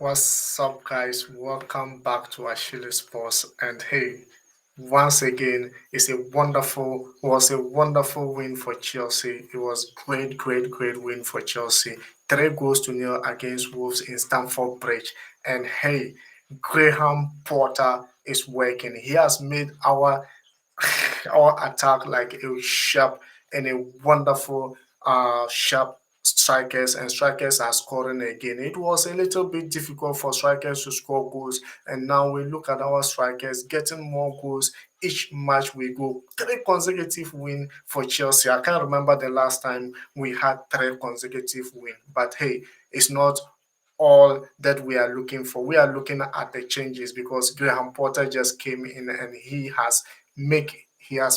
What's up, guys? Welcome back to Achilles Sports. And hey, once again, was a wonderful win for Chelsea. It was great win for Chelsea. 3 goals to nil against Wolves in Stamford Bridge. And hey, Graham Potter is working. He has made our attack like a sharp and a wonderful sharp strikers, and strikers are scoring again. It was a little bit difficult for strikers to score goals, and now we look at our strikers getting more goals each match we go. 3 consecutive win for Chelsea. I can't remember the last time we had 3 consecutive win, but hey, it's not all that we are looking for. We are looking at the changes because Graham Potter just came in and he has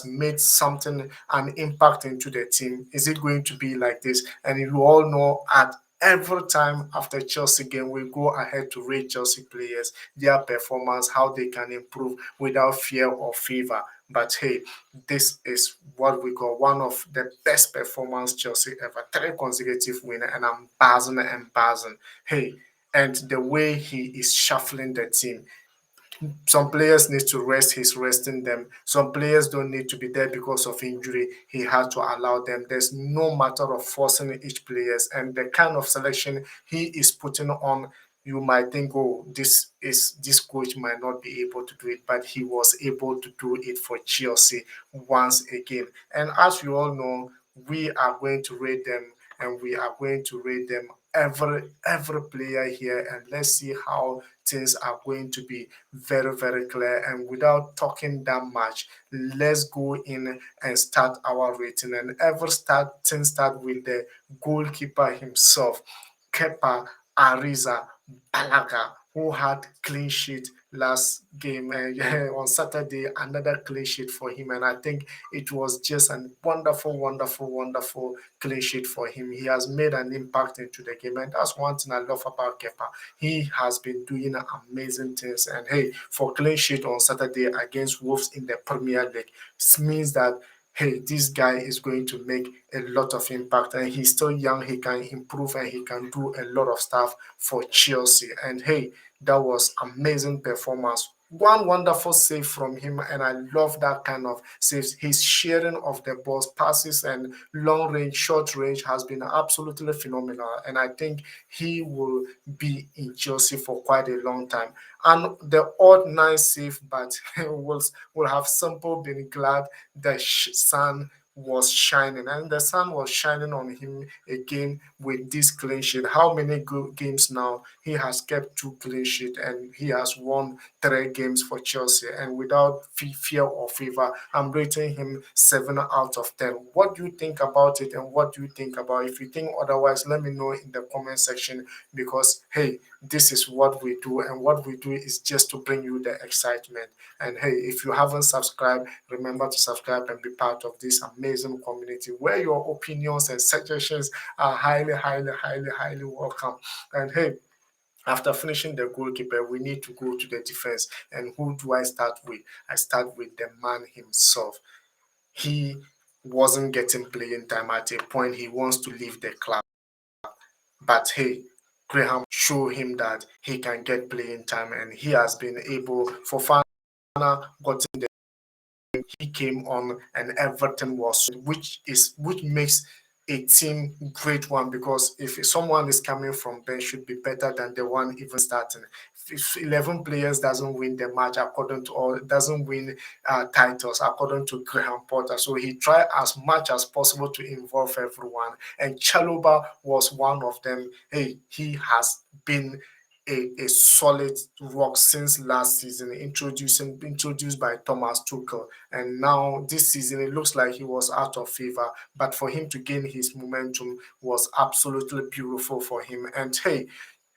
made something, an impact into the team. Is it going to be like this? And you all know at every time after Chelsea game, we go ahead to rate Chelsea players, their performance, how they can improve without fear or favor. But hey, this is what we got. One of the best performance Chelsea ever. 3 consecutive win, and I'm buzzing and buzzing. Hey, and the way he is shuffling the team. Some players need to rest, he's resting them. Some players don't need to be there because of injury, he has to allow them. There's no matter of forcing each players, and the kind of selection he is putting on, you might think, oh, this coach might not be able to do it, but he was able to do it for Chelsea once again. And as you all know, we are going to rate them, and we are going to rate them every player here, and let's see how things are going to be very clear. And without talking that much, let's go in and start our rating. And start with the goalkeeper himself, Kepa Arrizabalaga, who had clean sheet last game, and on Saturday another clean sheet for him. And I think it was just a wonderful clean sheet for him. He has made an impact into the game, and that's one thing I love about Kepa. He has been doing amazing things. And hey, for clean sheet on Saturday against Wolves in the Premier League, means that hey, this guy is going to make a lot of impact, and he's still young. He can improve and he can do a lot of stuff for Chelsea. And hey, that was amazing performance. One wonderful save from him, and I love that kind of saves. His sharing of the balls, passes, and long range, short range has been absolutely phenomenal. And I think he will be in Chelsea for quite a long time. And the odd nice save, but will have simple been glad the sun was shining, and the sun was shining on him again with this clean sheet. How many good games now? He has kept 2 clean sheet, and he has won 3 games for Chelsea, and without fear or favor, I'm rating him 7 out of 10. What do you think about it, and what do you think about it? If you think otherwise, let me know in the comment section, because hey, this is what we do, and what we do is just to bring you the excitement. And hey, if you haven't subscribed, remember to subscribe and be part of this amazing community where your opinions and suggestions are highly welcome. And hey, after finishing the goalkeeper, we need to go to the defense. And who do I start with? I start with the man himself. He wasn't getting playing time. At a point, he wants to leave the club. But hey, Graham showed him that he can get playing time, and he has been able. Fofana got in the he came on, and everything was, which makes a team great one, because if someone is coming from bench, should be better than the one even starting. If 11 players doesn't win the match according to, or doesn't win titles according to Graham Potter. So he tried as much as possible to involve everyone, and Chalobah was one of them. Hey, he has been a solid rock since last season, introduced by Thomas Tuchel. And now this season it looks like he was out of favor, but for him to gain his momentum was absolutely beautiful for him. And hey,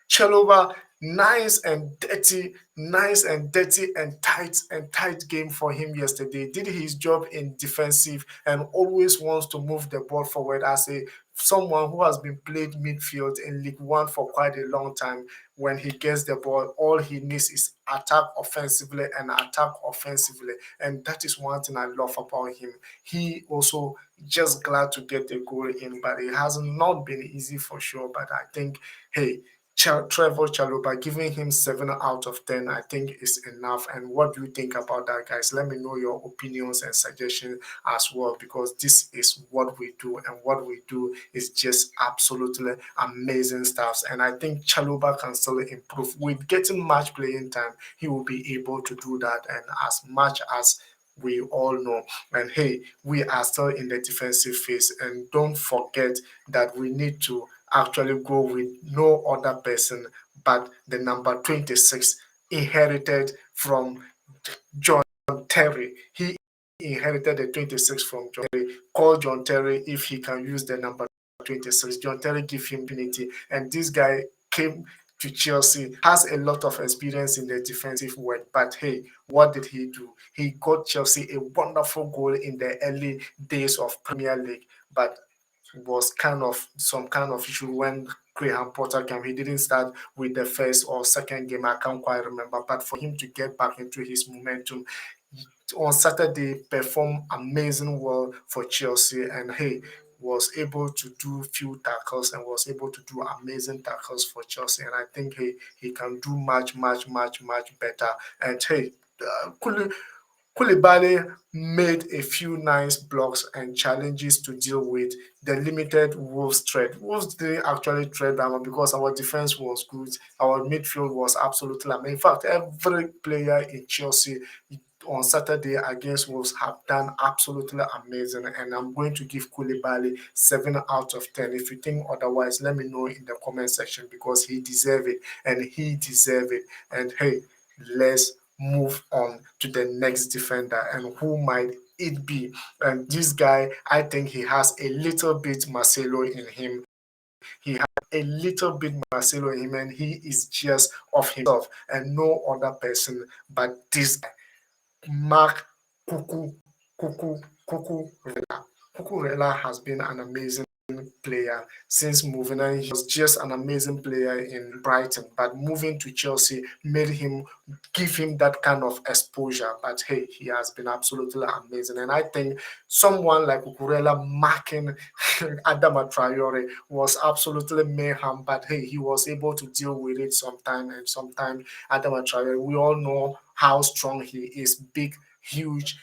Chalobah, nice and dirty and tight game for him yesterday. Did his job in defensive and always wants to move the ball forward as a someone who has been played midfield in League One for quite a long time. When he gets the ball, all he needs is attack offensively and attack offensively, and that is one thing I love about him. He also just glad to get a goal in, but it has not been easy for sure. But I think, hey, Trevoh Chalobah, giving him 7 out of 10, I think is enough. And what do you think about that, guys? Let me know your opinions and suggestions as well, because this is what we do, and what we do is just absolutely amazing stuff. And I think Chalobah can still improve with getting much playing time. He will be able to do that, and as much as we all know. And hey, we are still in the defensive phase, and don't forget that we need to actually go with no other person but the number 26 inherited from John Terry. He inherited the 26 from John Terry. Call John Terry if he can use the number 26. John Terry give him impunity, and this guy came to Chelsea, has a lot of experience in the defensive work. But hey, what did he do? He got Chelsea a wonderful goal in the early days of Premier League, but was kind of some kind of issue when Graham Potter came. He didn't start with the first or second game. I can't quite remember. But for him to get back into his momentum on Saturday, performed amazing well for Chelsea, and hey, was able to do few tackles and was able to do amazing tackles for Chelsea. And I think he can do much better. And hey, Koulibaly made a few nice blocks and challenges to deal with the limited Wolves threat. Wolves didn't actually threat them because our defense was good. Our midfield was absolutely amazing. In fact, every player in Chelsea on Saturday against Wolves have done absolutely amazing. And I'm going to give Koulibaly 7 out of 10. If you think otherwise, let me know in the comment section, because he deserves it, and he deserves it. And hey, let's move on to the next defender. And who might it be? And this guy, I think he has a little bit Marcelo in him. He has a little bit Marcelo in him, and he is just of himself and no other person but this guy, Marc Cucu, Cucurella. Cucurella has been an amazing player since moving, and he was just an amazing player in Brighton. But moving to Chelsea made him give him that kind of exposure. But hey, he has been absolutely amazing. And I think someone like Cucurella marking Adama Traore was absolutely mayhem. But hey, he was able to deal with it sometime, and sometimes Adama Traore, we all know how strong he is, big, huge,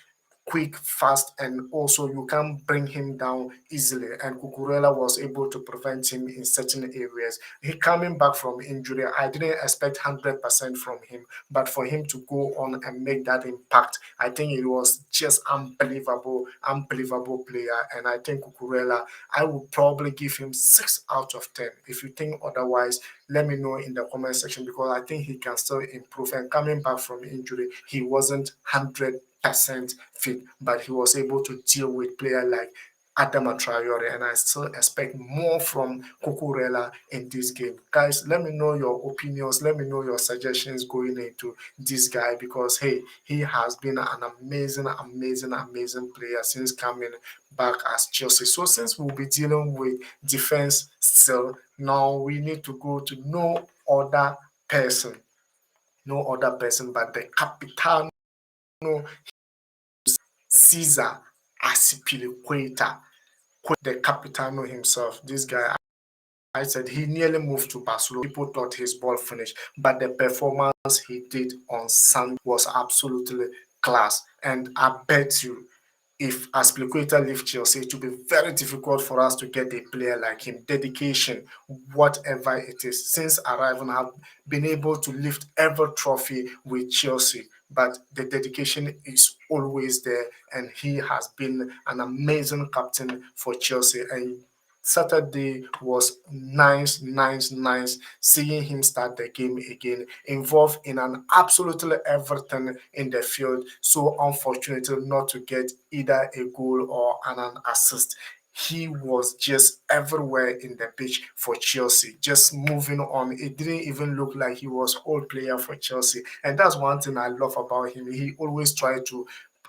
quick, fast, and also you can bring him down easily. And Cucurella was able to prevent him in certain areas. He coming back from injury, I didn't expect 100% from him, but for him to go on and make that impact, I think it was just unbelievable player. And I think Cucurella, I would probably give him 6 out of 10. If you think otherwise, let me know in the comment section, because I think he can still improve. And coming back from injury, he wasn't 100% fit, but he was able to deal with player like Adama Traore, and I still expect more from Cucurella in this game. Guys, let me know your opinions. Let me know your suggestions going into this guy, because hey, he has been an amazing player since coming back as Chelsea. So since we'll be dealing with defense still, now we need to go to no other person but the Capitano, Cesar Azpilicueta, the Capitano himself. This guy, I said he nearly moved to Barcelona. People thought his ball finished, but the performance he did on Sunday was absolutely class. And I bet you, if Azpilicueta leaves Chelsea, it will be very difficult for us to get a player like him. Dedication, whatever it is, since arriving, I've been able to lift every trophy with Chelsea. But the dedication is always there, and he has been an amazing captain for Chelsea. And Saturday was nice seeing him start the game again, involved in an absolutely everything in the field. So unfortunately not to get either a goal or an assist. He was just everywhere in the pitch for Chelsea, just moving on. It didn't even look like he was whole player for Chelsea. And that's one thing I love about him. He always tried to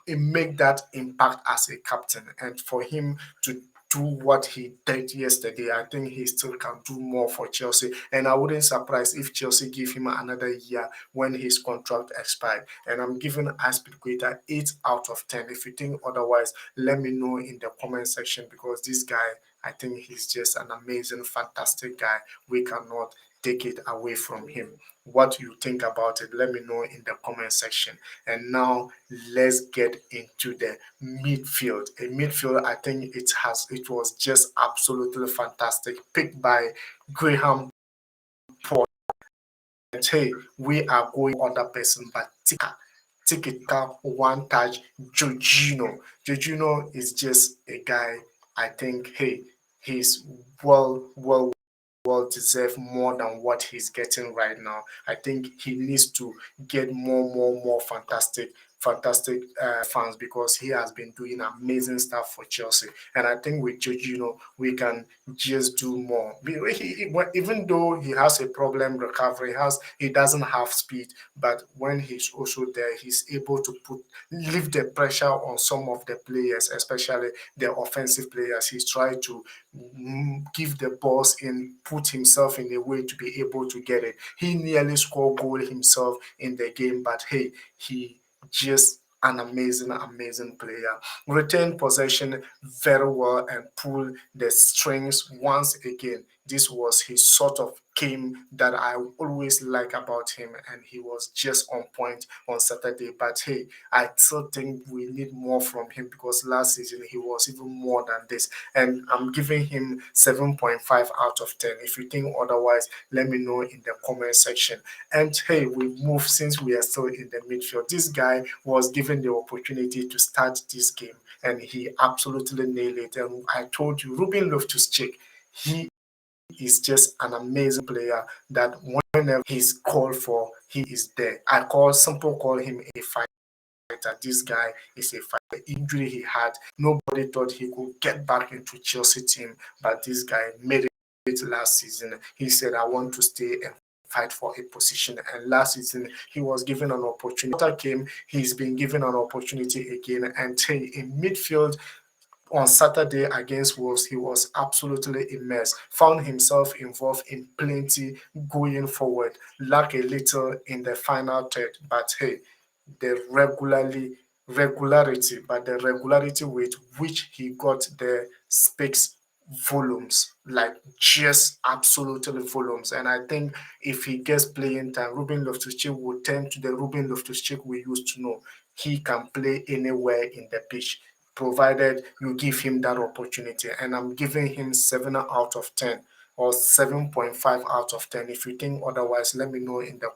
make that impact as a captain. And for him to do what he did yesterday, I think he still can do more for Chelsea. And I wouldn't surprise if Chelsea give him another year when his contract expired. And I'm giving Azpilicueta 8 out of 10. If you think otherwise, let me know in the comment section, because this guy, I think he's just an amazing, fantastic guy. We cannot take it away from him. What you think about it, let me know in the comment section. And now let's get into the midfield. A midfield, I think it was just absolutely fantastic, picked by Graham Potter. And hey, we are going other person, but Tika, one touch, Jorginho. Jorginho is just a guy. I think, hey, he's well deserve more than what he's getting right now. I think he needs to get more fantastic fans, because he has been doing amazing stuff for Chelsea. And I think with Jorginho, we can just do more. Even though he has a problem recovering, he doesn't have speed, but when he's also there, he's able to lift the pressure on some of the players, especially the offensive players. He's tried to give the balls and put himself in a way to be able to get it. He nearly scored goal himself in the game, but hey, he just an amazing player. Retain possession very well and pull the strings once again. This was his sort of game that I always like about him, and he was just on point on Saturday. But hey, I still think we need more from him, because last season he was even more than this. And I'm giving him 7.5 out of 10. If you think otherwise, let me know in the comment section. And hey, we move, since we are still in the midfield. This guy was given the opportunity to start this game, and he absolutely nailed it. And I told you, Ruben Loftus-Cheek, he is just an amazing player that whenever he's called for, he is there. Simple call him a fighter. This guy is a fighter. The injury he had, nobody thought he could get back into Chelsea team, but this guy made it last season. He said, I want to stay and fight for a position. And last season, he was given an opportunity. After came, he's been given an opportunity again. And in midfield, on Saturday against Wolves, he was absolutely immersed, found himself involved in plenty going forward, lacked a little in the final third, but hey, the regularity with which he got there speaks volumes, like just absolutely volumes. And I think if he gets playing time, Ruben Loftus-Cheek will turn to the Ruben Loftus-Cheek we used to know. He can play anywhere in the pitch, provided you give him that opportunity. And I'm giving him 7 out of 10 or 7.5 out of 10. If you think otherwise, let me know in the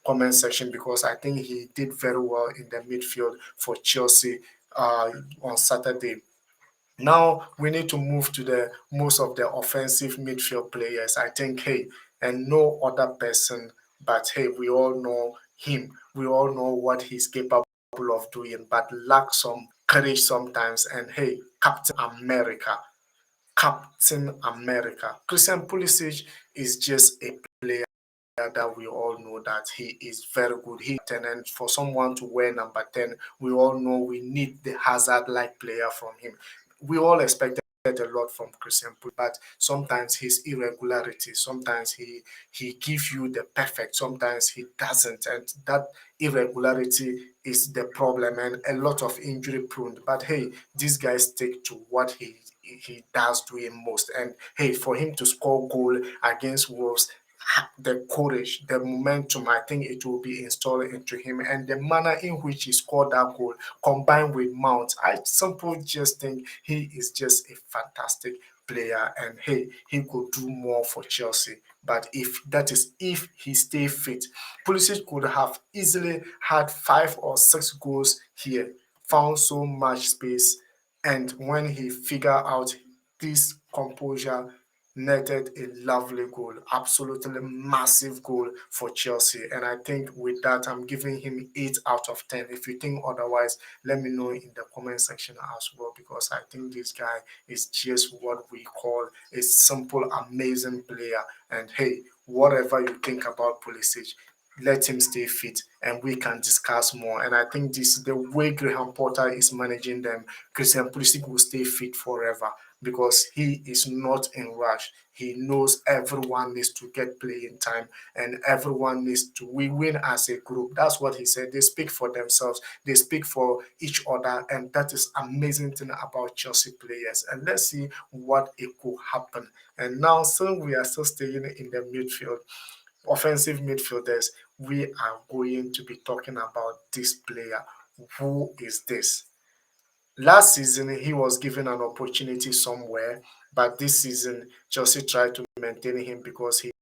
comment section, because I think he did very well in the midfield for Chelsea on Saturday. Now we need to move to the most of the offensive midfield players. I think, hey, and no other person, but hey, we all know him. We all know what he's capable of doing, but lacks some courage sometimes. And hey, Captain America. Christian Pulisic is just a player that we all know that he is very good. And for someone to wear number 10, we all know we need the Hazard-like player from him. We all expected a lot from Christian Pulisic, but sometimes his irregularity, sometimes he gives you the perfect, sometimes he doesn't, and that irregularity is the problem, and a lot of injury prone. But hey, these guys stick to what he does to him most. And hey, for him to score goal against Wolves, the courage, the momentum, I think it will be installed into him, and the manner in which he scored that goal, combined with Mount, I simply just think he is just a fantastic player, and hey, he could do more for Chelsea. But if he stay fit, Pulisic could have easily had 5 or 6 goals here, found so much space, and when he figured out this composure, netted a lovely goal, absolutely massive goal for Chelsea. And I think with that, I'm giving him 8 out of 10. If you think otherwise, let me know in the comment section as well, because I think this guy is just what we call a simple, amazing player. And hey, whatever you think about Pulisic, let him stay fit and we can discuss more. And I think this the way Graham Potter is managing them, Christian Pulisic will stay fit forever, because he is not in rush. He knows everyone needs to get playing time, and everyone needs to we win as a group. That's what he said. They speak for themselves, they speak for each other, and that is amazing thing about Chelsea players. And let's see what it could happen. And now, so we are still staying in the midfield. offensive midfielders, we are going to be talking about this player. Who is this? Last season, he was given an opportunity somewhere, but this season, Chelsea tried to maintain him because he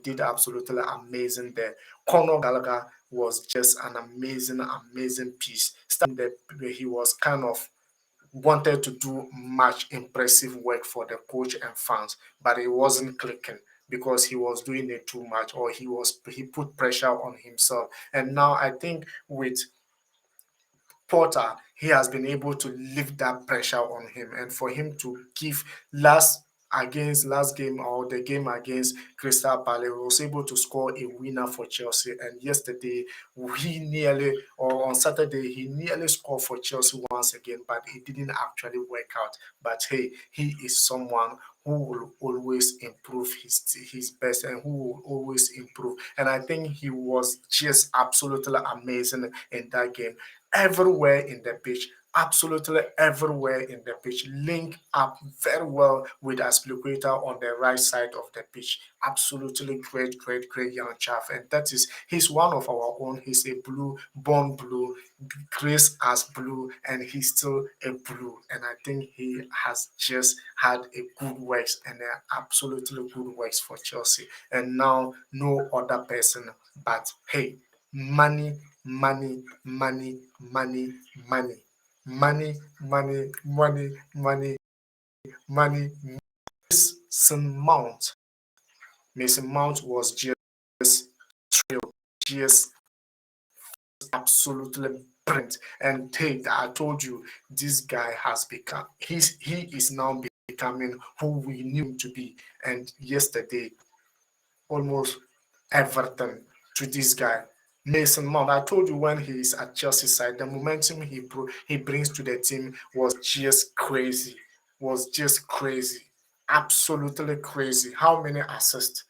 did absolutely amazing there. Conor Gallagher was just an amazing, amazing piece. Starting there, he was kind of wanted to do much impressive work for the coach and fans, but it wasn't clicking because he was doing it too much, or he put pressure on himself. And now I think with Porter, he has been able to lift that pressure on him, and for him to give last game or the game against Crystal Palace, was able to score a winner for Chelsea. And yesterday, or on Saturday, he nearly scored for Chelsea once again, but it didn't actually work out. But hey, he is someone who will always improve his best, and who will always improve. And I think he was just absolutely amazing in that game, everywhere in the pitch, absolutely everywhere in the pitch. Link up very well with Azpilicueta on the right side of the pitch. Absolutely great, great, great young chap. And he's one of our own. He's a blue, born blue, grace as blue, and he's still a blue. And I think he has just had a good works, and absolutely good works for Chelsea. And now no other person but hey, money, money, money, money, money, money, money, money, money, money. Mason Mount. Mason Mount was just thrilled, just absolutely brilliant. And hey, I told you, this guy has become, he is now becoming who we knew him to be. And yesterday, almost everything to this guy. Mason Mount, I told you when he's at Chelsea side, the momentum he brings to the team was just crazy. Was just crazy. Absolutely crazy. How many assists?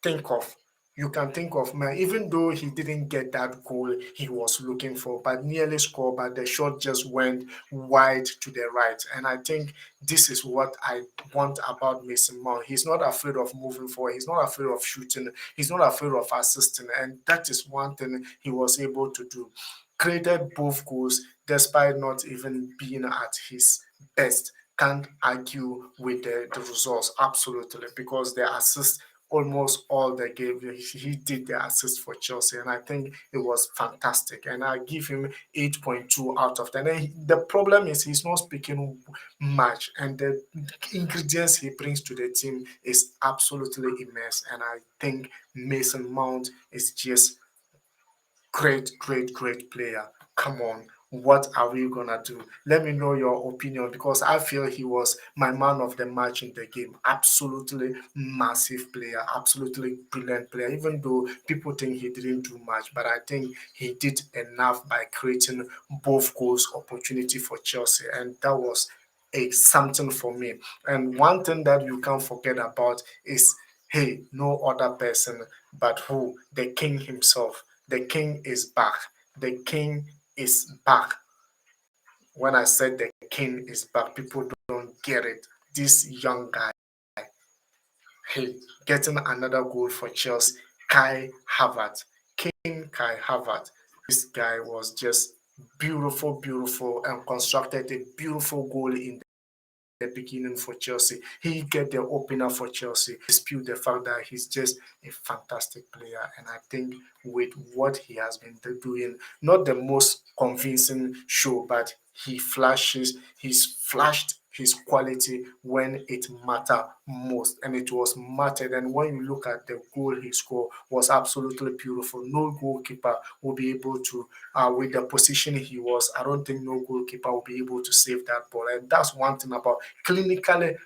Think of. You can think of, man, even though he didn't get that goal he was looking for, but nearly scored, but the shot just went wide to the right. And I think this is what I want about Mason Mount. He's not afraid of moving forward. He's not afraid of shooting. He's not afraid of assisting. And that is one thing he was able to do. Created both goals despite not even being at his best. Can't argue with the results, absolutely, because the assist almost all the game. He did the assist for Chelsea, and I think it was fantastic. And I give him 8.2 out of 10. And the problem is he's not speaking much, and the ingredients he brings to the team is absolutely immense. And I think Mason Mount is just great, great, great player. Come on. What are we gonna do? Let me know your opinion, because I feel he was my man of the match in the game. Absolutely massive player, absolutely brilliant player. Even though people think he didn't do much, but I think he did enough by creating both goals opportunity for Chelsea, and that was a something for me. And one thing that you can't forget about is, hey, no other person but who? The king himself. The king is back. The king is back. When I said the king is back, people don't get it. This young guy, hey, getting another goal for Chelsea, Kai Havertz, King Kai Havertz. This guy was just beautiful, beautiful, and constructed a beautiful goal in the beginning for Chelsea. He get the opener for Chelsea. Dispute the fact that he's just a fantastic player. And I think with what he has been doing, not the most convincing show, but he's flashed his quality when it mattered most, and it was mattered. And when you look at the goal he scored, was absolutely beautiful. No goalkeeper will be able to, with the position he was, I don't think no goalkeeper will be able to save that ball. And that's one thing about clinically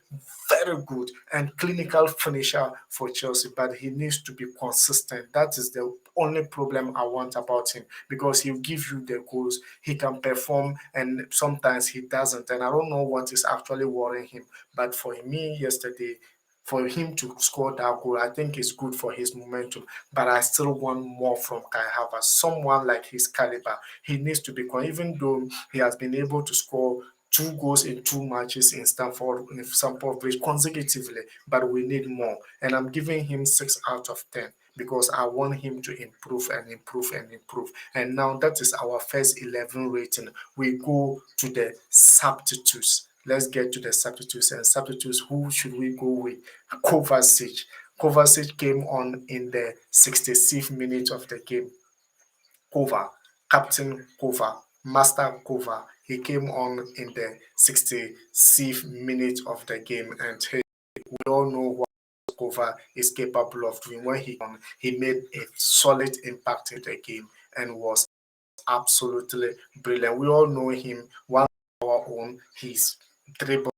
very good and clinical finisher for Chelsea, but he needs to be consistent. That is the only problem I want about him, because he'll give you the goals, he can perform, and sometimes he doesn't. And I don't know what is actually worrying him. But for me yesterday, for him to score that goal, I think it's good for his momentum. But I still want more from Kai Havertz, someone like his caliber. He needs to be, even though he has been able to score 2 goals in 2 matches in Stamford Bridge consecutively, but we need more. And I'm giving him 6 out of 10. because I want him to improve and improve and improve. And now that is our first 11 rating. We go to the substitutes. Let's get to the substitutes. And substitutes, who should we go with? Kovacic. Kovacic came on in the 66th minute of the game. Kova, Captain Kova, Master Kova. He came on in the 66th minute of the game, and hey, we all know what Kova is capable of doing. When he made a solid impact in the game and was absolutely brilliant. We all know him, one of our own. He's dribble,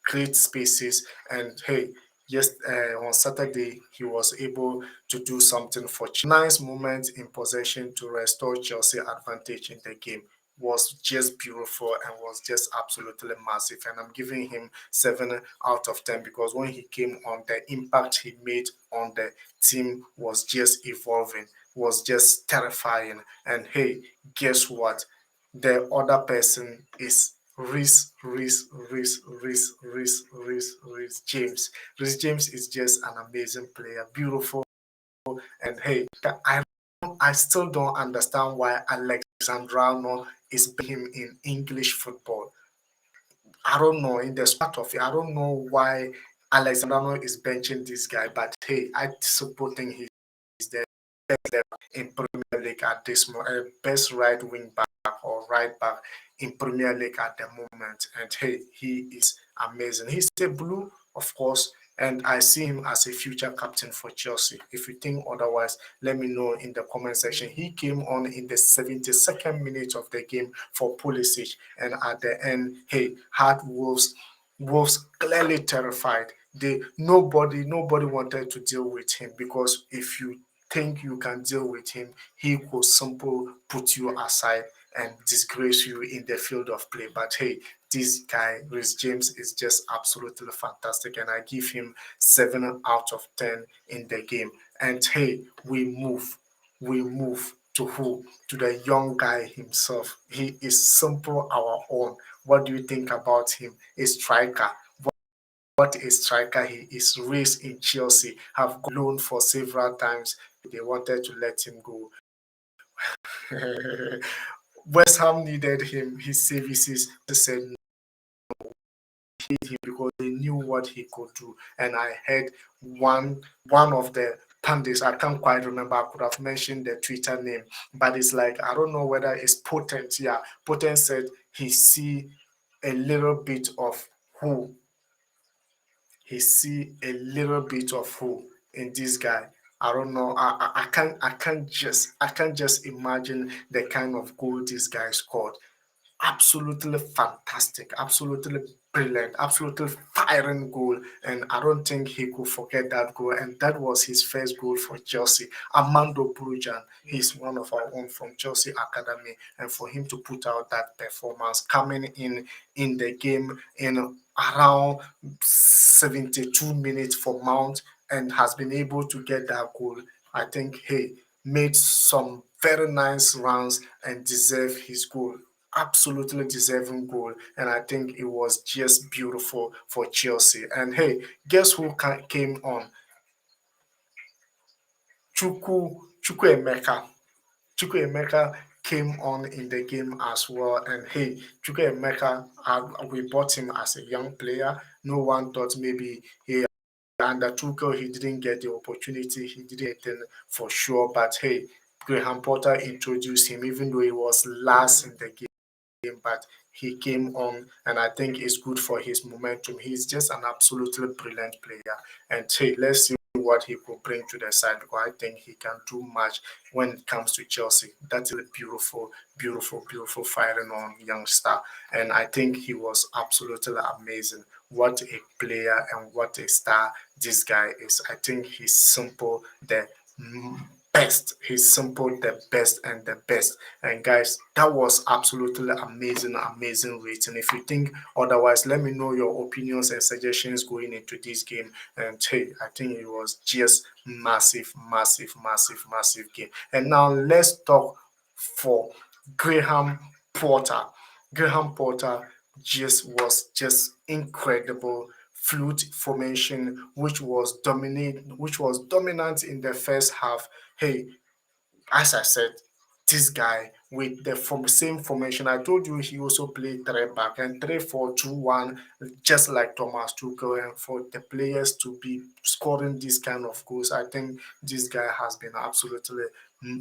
create spaces, and hey, yes, on Saturday he was able to do something for Chelsea. Nice moment in possession to restore Chelsea advantage in the game was just beautiful and was just absolutely massive. And I'm giving him 7 out of 10 because when he came on, the impact he made on the team was just evolving, was just terrifying. And hey, guess what? The other person is Reece James. Reece James is just an amazing player, beautiful. And hey, I still don't understand why Alexandrino is him in English football. I don't know in the start of it. I don't know why Alexandrino is benching this guy, but hey, I still think he's the best left in Premier League at this moment, best right wing back or right back in Premier League at the moment. And hey, he is amazing. He's a blue, of course, and I see him as a future captain for Chelsea. If you think otherwise, let me know in the comment section. He came on in the 72nd minute of the game for Pulisic, and at the end, hey, had Wolves clearly terrified. Nobody wanted to deal with him because if you think you can deal with him, he could simply put you aside and disgrace you in the field of play. But hey, this guy, Reece James, is just absolutely fantastic, and I give him 7 out of 10 in the game. And hey, we move to who? To the young guy himself. He is simple our own. What do you think about him? A striker. What a striker he is. Raised in Chelsea, have gone loan for several times. They wanted to let him go. West Ham needed him, his services. They said no, him because they knew what he could do. And I heard one of the pundits, I can't quite remember, I could have mentioned the Twitter name, but it's like I don't know whether it's Potent. Yeah, Potent said he see a little bit of who he see a little bit of who in this guy. I don't know. I can't just imagine the kind of goal this guy scored. Absolutely fantastic, absolutely brilliant, absolutely firing goal. And I don't think he could forget that goal. And that was his first goal for Chelsea. Armando Brujan, he's one of our own from Chelsea Academy. And for him to put out that performance, coming in the game in around 72 minutes for Mount and has been able to get that goal, I think, hey, made some very nice runs and deserve his goal, absolutely deserving goal. And I think it was just beautiful for Chelsea. And hey, guess who came on? Chukwuemeka. Chukwuemeka came on in the game as well. And hey, Chukwuemeka, we bought him as a young player. No one thought maybe he under Tuchel he didn't get the opportunity. He didn't get it for sure. But hey, Graham Potter introduced him, even though he was last in the game, but he came on, and I think it's good for his momentum. He's just an absolutely brilliant player. And hey, let's see what he could bring to the side because I think he can do much when it comes to Chelsea. That's a beautiful, beautiful, beautiful firing on youngster. And I think he was absolutely amazing. What a player and what a star this guy is. I think he's simple, the best. He's simple, the best, and the best. And guys, that was absolutely amazing, amazing rating. If you think otherwise, let me know your opinions and suggestions going into this game. And hey, I think it was just massive, massive, massive, massive game. And now let's talk for Graham Potter. Graham Potter just was just incredible flute formation, which was dominant in the first half. Hey, as I said, this guy with the same formation, I told you he also played three back and 3-4-2-1, just like Thomas Tuchel. And for the players to be scoring this kind of goals, I think this guy has been absolutely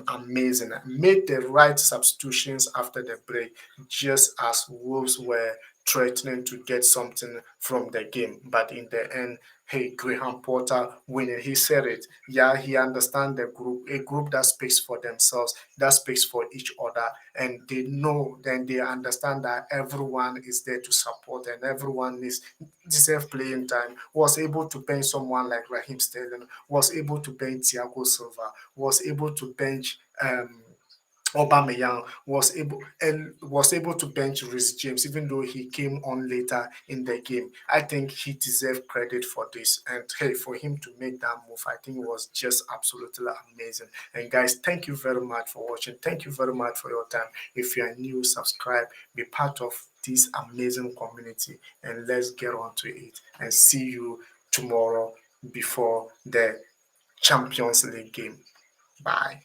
amazing. Made the right substitutions after the break, just as Wolves were threatening to get something from the game. But in the end, hey, Graham Potter winning. He said it. Yeah, he understands the group, a group that speaks for themselves, that speaks for each other, and they know, then they understand that everyone is there to support and everyone is deserve playing time. Was able to bench someone like Raheem Sterling, was able to bench Thiago Silva, was able to bench Aubameyang, was able to bench Reece James, even though he came on later in the game. I think he deserves credit for this, and hey, for him to make that move, I think it was just absolutely amazing. And guys, thank you very much for watching. Thank you very much for your time. If you are new, subscribe, be part of this amazing community, and let's get on to it. And see you tomorrow before the Champions League game. Bye.